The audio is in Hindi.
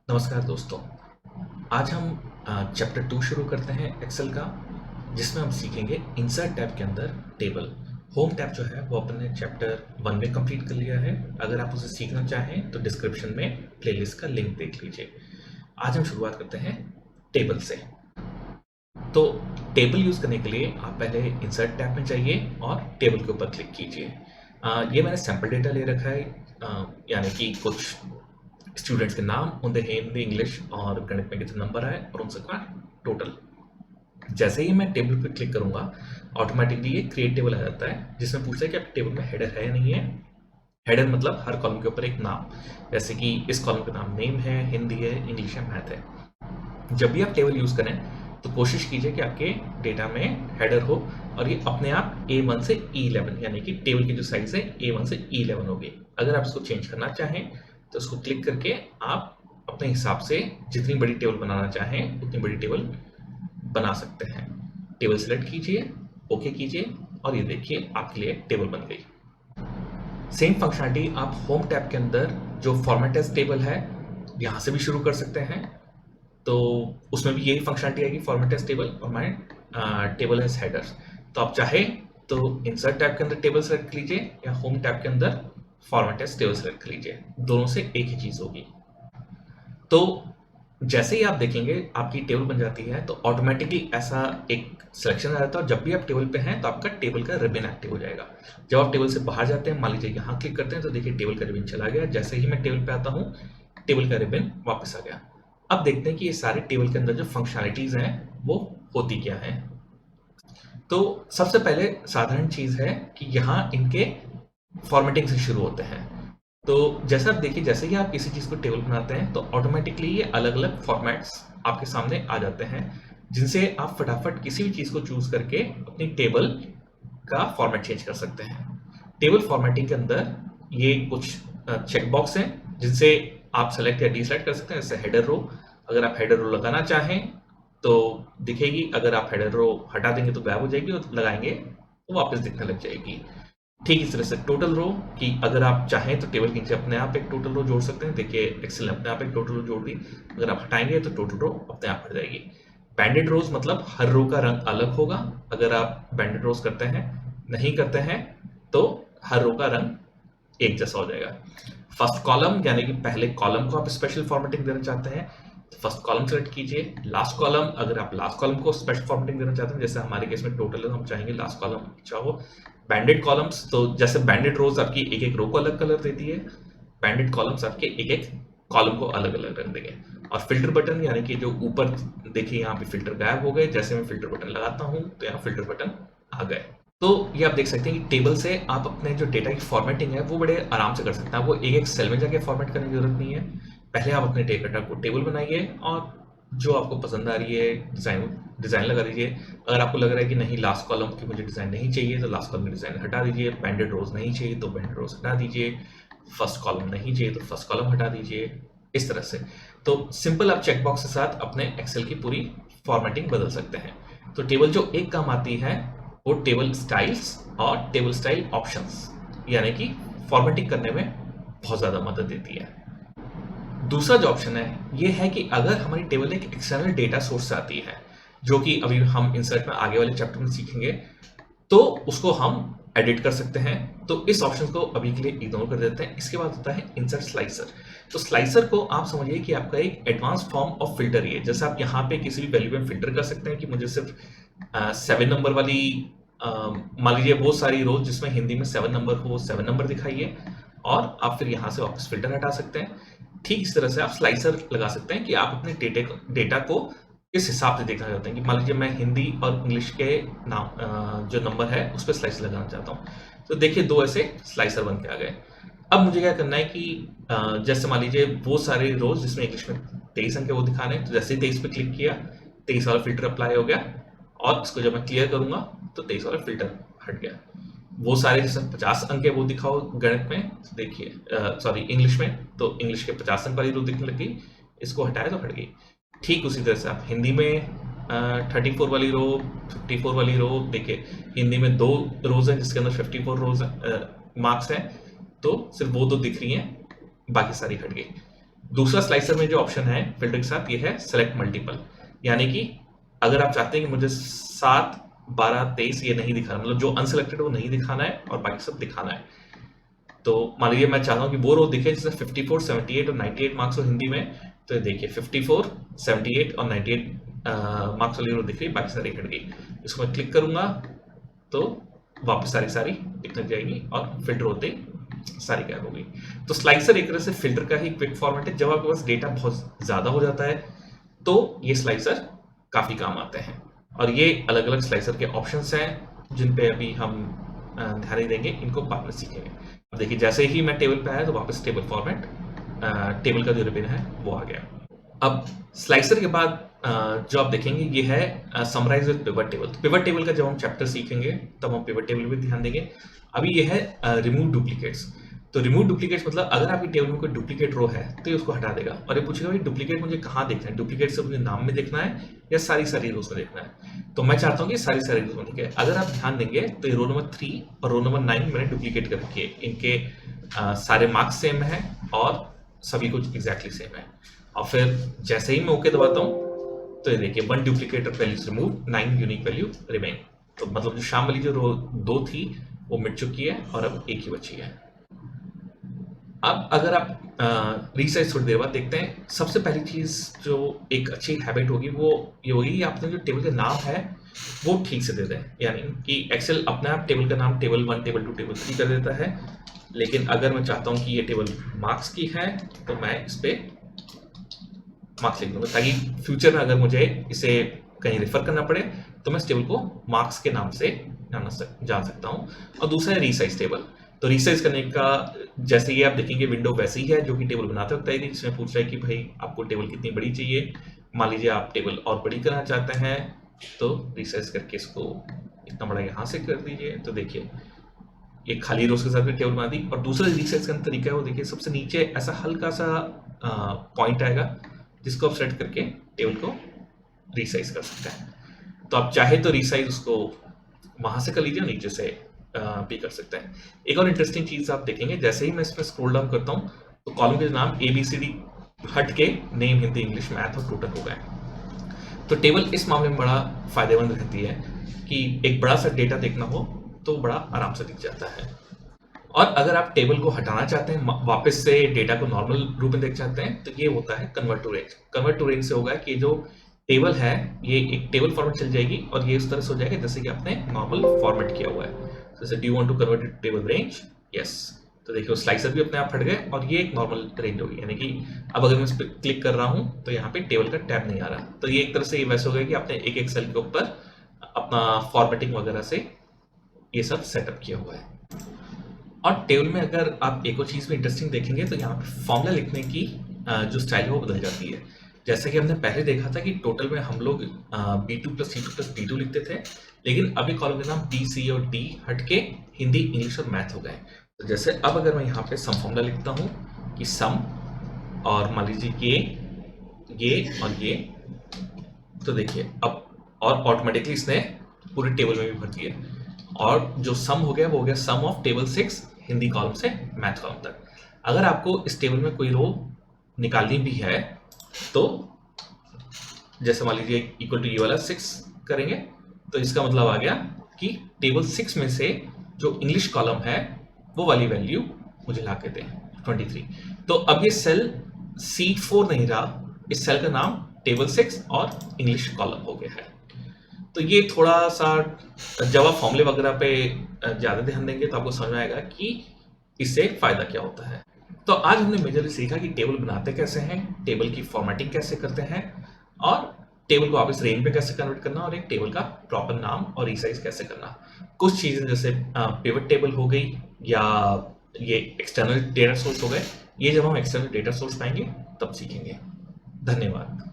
नमस्कार दोस्तों। आज हम चैप्टर 2 शुरू करते हैं एक्सेल का, जिसमें हम सीखेंगे इंसर्ट टैब के अंदर टेबल। होम टैब जो है वो अपने चैप्टर 1 में कंप्लीट कर लिया है। अगर आप उसे सीखना चाहें तो डिस्क्रिप्शन में प्लेलिस्ट का लिंक देख लीजिए। आज हम शुरुआत करते हैं टेबल से। तो टेबल यूज़ करने के लिए आप पहले इंसर्ट टैब में जाइए और टेबल के ऊपर क्लिक कीजिए। ये मैंने सैम्पल डेटा ले रखा है, यानी कि कुछ स्टूडेंट्स के नाम, उनके हिंदी, इंग्लिश और गणित में कितने नंबर आए और उन सबका टोटल। जैसे ही मैं टेबल पर क्लिक करूंगा ऑटोमेटिकली ये क्रिएट टेबल आ जाता है, जिसमें पूछता है कि आपके टेबल में हेडर है या नहीं है। हेडर मतलब हर कॉलम के ऊपर एक नाम, जैसे कि इस कॉलम का नाम नेम है, हिंदी है, इंग्लिश है, मैथ है। जब भी आप टेबल यूज़ करें तो कोशिश कीजिए कि आपके डेटा में हेडर हो और ये अपने आप A1 से E11 यानी कि टेबल की जो साइज है A1 से E11 होगी। अगर आप इसको चेंज करना चाहें तो उसको क्लिक करके आप अपने हिसाब से जितनी बड़ी टेबल बनाना चाहें उतनी बड़ी टेबल बना सकते हैं। टेबल सेलेक्ट कीजिए, ओके कीजिए और ये देखिए आपके लिए टेबल बन गई। सेम फंक्शनलिटी आप होम टैब के अंदर जो फॉर्मेट एज टेबल है यहाँ से भी शुरू कर सकते हैं। तो उसमें भी यही फंक्शनलिटी आएगी, फॉर्मेट एज टेबल और माय टेबल एज हेडर्स। तो आप चाहे तो इंसर्ट टैब के अंदर टेबल सेलेक्ट कर लीजिए या होम टैब के अंदर फॉर्मेट एज टेबल सेलेक्ट कर लीजिए, दोनों से एक ही चीज होगी। तो जैसे ही आप देखेंगे आपकी टेबल बन जाती है तो ऑटोमेटिकली ऐसा एक सिलेक्शन आ जाता है और जब भी आप टेबल पे हैं तो आपका टेबल का रिबन एक्टिव हो जाएगा। जब आप टेबल से बाहर जाते हैं, मान लीजिए यहाँ क्लिक करते हैं तो देखिए टेबल का रिबन चला गया। जैसे ही मैं टेबल पे आता हूँ टेबल का रिबन वापस आ गया। अब देखते हैं कि ये सारे टेबल के अंदर जो फंक्शनलिटीज हैं वो होती क्या है। तो सबसे पहले साधारण चीज है कि यहाँ इनके फॉर्मेटिंग से शुरू होते हैं। तो जैसा आप देखिए, जैसे ही आप किसी चीज को टेबल बनाते हैं तो ऑटोमेटिकली ये अलग अलग फॉर्मेट्स आपके सामने आ जाते हैं, जिनसे आप फटाफट किसी भी चीज को चूज करके अपनी टेबल का फॉर्मेट चेंज कर सकते हैं। टेबल फॉर्मेटिंग के अंदर ये कुछ चेक बॉक्स हैं जिनसे आप सेलेक्ट या डीसेलेक्ट कर सकते हैं। जैसे हेडर रो, अगर आप हेडर रो लगाना चाहें तो दिखेगी, अगर आप हेडर रो हटा देंगे तो गायब हो जाएगी और लगाएंगे तो वापस दिखने लग जाएगी। ठीक इस तरह से टोटल रो कि अगर आप चाहें तो टेबल के नीचे अपने आप एक टोटल रो जोड़ सकते हैं। देखिए एक्सेल ने अपने आप एक टोटल रो जोड़ दी, अगर आप हटाएंगे तो टोटल रो अपने आप हट जाएगी। बैंडेड रोज मतलब हर रो का रंग अलग होगा। अगर आप बैंडेड रोज करते हैं, नहीं करते हैं तो हर रो का रंग एक जैसा हो जाएगा। फर्स्ट कॉलम यानी कि पहले कॉलम को आप स्पेशल फॉर्मेटिंग देना चाहते हैं तो फर्स्ट कॉलम सेलेक्ट कीजिए। लास्ट कॉलम, अगर आप लास्ट कॉलम को स्पेशल फॉर्मेटिंग देना चाहते हैं, जैसे हमारे केस में टोटल है तो हम चाहेंगे लास्ट कॉलम अच्छा हो। बैंडेड कॉलम्स, तो जैसे बैंडेड रोज आपकी एक एक रो को अलग कलर देती है, बैंडेड कॉलम्स आपके एक एक कॉलम को अलग अलग रंग देंगे। और फिल्टर बटन यानी कि जो ऊपर देखिए यहाँ पे फिल्टर गायब हो गए, जैसे मैं फिल्टर बटन लगाता हूँ तो यहाँ फिल्टर बटन आ गए। तो ये आप देख सकते हैं कि टेबल से आप अपने जो डेटा की फॉर्मेटिंग है वो बड़े आराम से कर सकते हैं। आपको एक एक सेल में जाके फॉर्मेट करने की जरूरत नहीं है। पहले आप अपने डेटा को टेबल बनाइए और जो आपको पसंद आ रही है डिजाइन लगा दीजिए। अगर आपको लग रहा है कि नहीं लास्ट कॉलम की मुझे डिजाइन नहीं चाहिए तो लास्ट कॉलम की डिजाइन हटा दीजिए। बैंडेड रोज नहीं चाहिए तो बैंडेड रोज हटा दीजिए। फर्स्ट कॉलम नहीं चाहिए तो फर्स्ट कॉलम हटा दीजिए। इस तरह से तो सिंपल आप चेकबॉक्स के साथ अपने एक्सेल की पूरी फॉर्मेटिंग बदल सकते हैं। तो टेबल जो एक काम आती है वो टेबल स्टाइल्स और टेबल स्टाइल ऑप्शंस, यानी कि फॉर्मेटिंग करने में बहुत ज़्यादा मदद देती है। दूसरा जो ऑप्शन है ये है कि अगर हमारी टेबल एक एक्सटर्नल डेटा सोर्स से आती है, जो कि अभी हम इंसर्ट में आगे वाले चैप्टर में सीखेंगे, तो उसको हम एडिट कर सकते हैं। तो इस ऑप्शन को अभी के लिए इग्नोर कर देते हैं। इसके बाद होता है इंसर्ट स्लाइसर। तो स्लाइसर को आप समझिए कि आपका एक एडवांस फॉर्म ऑफ फिल्टर ही है। जैसे आप यहाँ पे किसी भी वैल्यू में फिल्टर कर सकते हैं कि मुझे सिर्फ 7 नंबर वाली, मान लीजिए वो सारी रोज जिसमें हिंदी में 7 नंबर हो, 7 नंबर दिखाइए, और आप फिर यहाँ से वापस फिल्टर हटा सकते हैं। ठीक इस तरह से आप स्लाइसर लगा सकते हैं कि आप अपने डेटा को इस हिसाब से देखना चाहते हैं कि मान लीजिए मैं हिंदी और इंग्लिश के नाम जो नंबर है उस पर स्लाइसर लगाना चाहता हूँ। तो देखिए दो ऐसे स्लाइसर बन के आ गए। अब मुझे क्या करना है कि जैसे मान लीजिए वो सारे रोज जिसमें इंग्लिश में 23 अंक है वो दिखाने, तो जैसे ही 23 पे क्लिक किया 23 वाला फिल्टर अप्लाई हो गया और इसको जब मैं क्लियर करूंगा तो 23 वाला फिल्टर हट गया। वो सारे जैसे 50 अंक है वो दिखाओ गणित में, देखिए सॉरी इंग्लिश में, तो इंग्लिश के 50 अंक वाली रो दिखने लगी, इसको हटाया तो हट गई। ठीक उसी तरह से आप हिंदी में 34 वाली रो, 54 वाली रो, देखिए हिंदी में 2 रोज हैं जिसके अंदर 54 रोज मार्क्स हैं, तो सिर्फ वो 2 दिख रही हैं, बाकी सारी हट गई। दूसरा स्लाइसर में जो ऑप्शन है फिल्टर के साथ ये है सेलेक्ट मल्टीपल, यानी कि अगर आप चाहते हैं कि मुझे 7, 12, 23 ये नहीं दिखाना, मतलब जो अनसेलेक्टेड वो नहीं दिखाना है और बाकी सब दिखाना है। तो मान लीजिए मैं चाहता हूँ कि वो रो दिखे जिसमें 54, 78 और 98 मार्क्स हो हिंदी में, तो देखिए 54, 78 और 98 मार्क्स वाली रो दिख रही, बाकी सारी हट गई। इसको मैं क्लिक करूंगा तो वापस सारी दिखने जाएगी और फिल्टर होते सारी गायब हो गई। तो स्लाइसर एक तरह से फिल्टर का ही क्विक फॉर्मेट है। जब आपके पास डेटा बहुत ज़्यादा हो जाता है तो ये स्लाइसर काफ़ी काम आते हैं, और ये अलग अलग स्लाइसर के ऑप्शंस हैं जिन पे अभी हम ध्यान नहीं देंगे, इनको बाद में सीखेंगे। अब देखिए जैसे ही मैं टेबल पे आया तो वापस टेबल फॉर्मेट, टेबल का जो रिबन है वो आ गया। अब स्लाइसर के बाद जो आप देखेंगे ये है समराइज विद पिवट टेबल। तो पिवट टेबल का जब हम चैप्टर सीखेंगे तब हम पिवट टेबल पे ध्यान देंगे। अभी ये है रिमूव डुप्लीकेट्स। तो रिमूव डुप्लीकेट्स मतलब अगर आपकी टेबल में कोई डुप्लीकेट रो है तो ये उसको हटा देगा, और ये पूछेगा भाई डुप्लीकेट मुझे कहाँ देखना है, डुप्लीकेट से मुझे नाम में देखना है या सारी रोज में देखना है। तो मैं चाहता हूँ कि सारी रोज में दिखे। अगर आप ध्यान देंगे तो ये रो नंबर 3 और रो नंबर 9 मैंने डुप्लीकेट कर रखी है, इनके सारे मार्क्स सेम है और सभी कुछ एग्जैक्टली सेम है। और फिर जैसे ही मैं ओके दबाता हूँ तो ये देखिए 1 duplicate of values remove, 9 unique value remain. तो मतलब जो शाम वाली जो रो 2 थी वो मिट चुकी है और अब एक ही बची है। अब अगर आप रिसाइज थोड़ी देर बाद देखते हैं, सबसे पहली चीज जो एक अच्छी हैबिट होगी वो ये होगी कि आपने जो टेबल का नाम है वो ठीक से दे दें। यानी कि एक्सेल अपने आप टेबल का नाम टेबल 1, टेबल 2, टेबल 3 कर देता है, लेकिन अगर मैं चाहता हूं कि ये टेबल मार्क्स की है तो मैं इस पे मार्क्स लिख दूंगा, ताकि फ्यूचर में अगर मुझे इसे कहीं रेफर करना पड़े तो मैं इस टेबल को मार्क्स के नाम से जान सकता हूँ। और दूसरा है रीसाइज टेबल। तो रीसाइज करने का जैसे ये आप देखेंगे विंडो वैसे ही है जो कि टेबल बनाते वक्त आई थी, जिसमें पूछ रहा है कि भाई आपको टेबल कितनी बड़ी चाहिए। मान लीजिए आप टेबल और बड़ी करना चाहते हैं तो रिसाइज करके इसको इतना बड़ा यहाँ से कर दीजिए। तो देखिए ये खाली रोज के साथ भी टेबल बना दी। और दूसरा रिसाइज करने का तरीका है वो देखिए, सबसे नीचे ऐसा हल्का सा पॉइंट आएगा जिसको आप सेट करके टेबल को रिसाइज कर सकते हैं। तो आप चाहे तो रिसाइज उसको वहां से कर लीजिए, नीचे से भी कर सकते हैं। एक और इंटरेस्टिंग चीज आप देखेंगे, जैसे ही मैं इसमें स्क्रॉल डाउन करता हूँ तो कॉलम के नाम ABCD हट के नेम, हिंदी, इंग्लिश, मैथ और टोटल हो गए। तो टेबल इस मामले में बड़ा फायदेमंद रहती है कि एक बड़ा सा डेटा देखना हो तो बड़ा आराम से दिख जाता है। और अगर आप टेबल को हटाना चाहते हैं, वापस से डेटा को नॉर्मल रूप में देख चाहते हैं, तो ये होता है convert to range. Convert to range से होगा कि जो टेबल है ये एक टेबल फॉर्मेट चल जाएगी और ये इस तरह से हो जाएगा जैसे कि आपने नॉर्मल फॉर्मेट किया हुआ है। जैसे do you want to convert to table range, yes. तो देखिए स्लाइसर भी अपने आप हट गए और ये एक नॉर्मल रेंज होगी, यानी कि अब अगर मैं इस पर क्लिक कर रहा हूँ तो यहाँ पे टेबल का टैब नहीं आ रहा। तो ये एक तरह से ये वैसे हो गया कि आपने एक सेल के ऊपर अपना फॉर्मेटिंग वगैरह से ये सब सेटअप किया हुआ है। और टेबल में अगर आप एक और चीज़ में इंटरेस्टिंग देखेंगे तो यहाँ पे फॉर्मूला लिखने की जो स्टाइल है वो बदल जाती है। जैसे कि हमने पहले देखा था कि टोटल में हम लोग B2 + C2 + D2 लिखते थे, लेकिन अभी कॉलम के नाम B, C और D हट के हिंदी, इंग्लिश और मैथ हो गए। तो जैसे अब अगर मैं यहाँ पे सम फॉर्मूला लिखता हूँ कि सम, और मान लीजिए ये और ये, तो देखिए अब और ऑटोमेटिकली इसने पूरे टेबल में भी भर दिया, और जो सम हो गया वो हो गया सम ऑफ टेबल 6 हिंदी कॉलम से मैथ कॉलम तक। अगर आपको इस टेबल में कोई रो निकालनी भी है तो जैसे मान लीजिए इक्वल टू ये वाला 6 करेंगे तो इसका मतलब आ गया कि टेबल 6 में से जो इंग्लिश कॉलम है वो वाली वैल्यू मुझे ला के दें 23। तो अब ये सेल C4 नहीं रहा, इस सेल का नाम टेबल 6 और इंग्लिश कॉलम हो गया है। तो ये थोड़ा सा जब आप फॉर्मूले वगैरह पे ज़्यादा ध्यान देंगे तो आपको समझ में आएगा कि इससे फ़ायदा क्या होता है। तो आज हमने मेजरली सीखा कि टेबल बनाते कैसे हैं, टेबल की फॉर्मेटिंग कैसे करते हैं, और टेबल को वापस रेंज में कैसे कन्वर्ट करना, और एक टेबल का प्रॉपर नाम और रिसाइज कैसे करना। कुछ चीज़ें जैसे पिवट टेबल हो गई या ये एक्सटर्नल डेटा सोर्स हो गए, ये जब हम एक्सटर्नल डेटा सोर्स पाएंगे तब सीखेंगे। धन्यवाद।